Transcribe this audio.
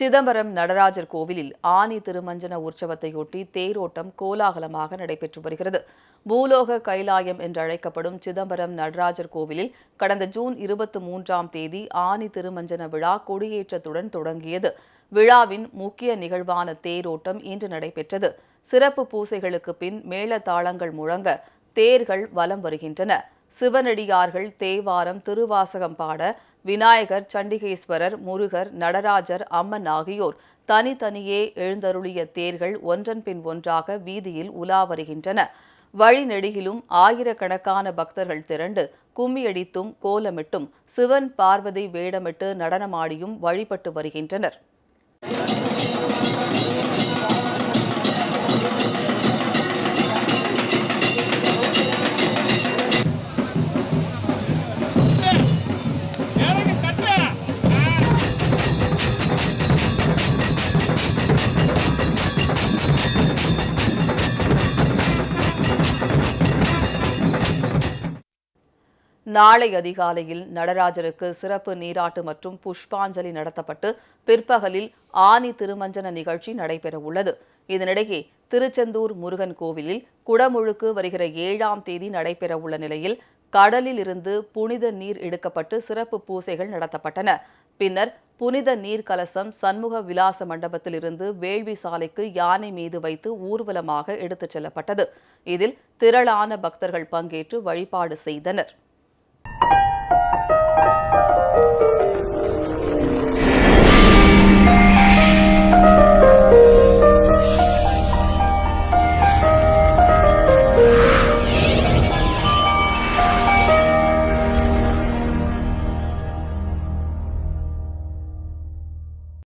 சிதம்பரம் நடராஜர் கோவிலில் ஆனி திருமஞ்சன உற்சவத்தையொட்டி தேரோட்டம் கோலாகலமாக நடைபெற்று வருகிறது. பூலோக கைலாயம் என்றழைக்கப்படும் சிதம்பரம் நடராஜர் கோவிலில் கடந்த ஜூன் 23ஆம் தேதி ஆனி திருமஞ்சன விழா கொடியேற்றத்துடன் தொடங்கியது. விழாவின் முக்கிய நிகழ்வான தேரோட்டம் இன்று நடைபெற்றது. சிறப்பு பூசைகளுக்கு பின் மேளதாளங்கள் முழங்க தேர்கள் வலம் வருகின்றன. சிவனடியார்கள் தேவாரம், திருவாசகம் பாட விநாயகர், சண்டிகேஸ்வரர், முருகர், நடராஜர், அம்மன் ஆகியோர் தனித்தனியே எழுந்தருளிய தேர்கள் ஒன்றன் பின் ஒன்றாக வீதியில் உலா வருகின்றன. வழிநெடுகிலும் ஆயிரக்கணக்கான பக்தர்கள் திரண்டு கும்மியடித்தும் கோலமிட்டும் சிவன் பார்வதி வேடமிட்டு நடனமாடியும் வழிபட்டு வருகின்றனர். நாளை அதிகாலையில் நடராஜருக்கு சிறப்பு நீராட்டு மற்றும் புஷ்பாஞ்சலி நடத்தப்பட்டு பிற்பகலில் ஆனி திருமஞ்சன நிகழ்ச்சி நடைபெறவுள்ளது. இதனிடையே திருச்செந்தூர் முருகன் கோவிலில் குடமுழுக்கு வருகிற 7ஆம் தேதி நடைபெறவுள்ள நிலையில் கடலில் இருந்து புனித நீர் எடுக்கப்பட்டு சிறப்பு பூசைகள் நடத்தப்பட்டன. பின்னர் புனித நீர் கலசம் சண்முக விலாச மண்டபத்தில் இருந்து வேள்வி சாலைக்கு யானை மீது வைத்து ஊர்வலமாக எடுத்துச் செல்லப்பட்டது. இதில் திரளான பக்தர்கள் பங்கேற்று வழிபாடு செய்தனர்.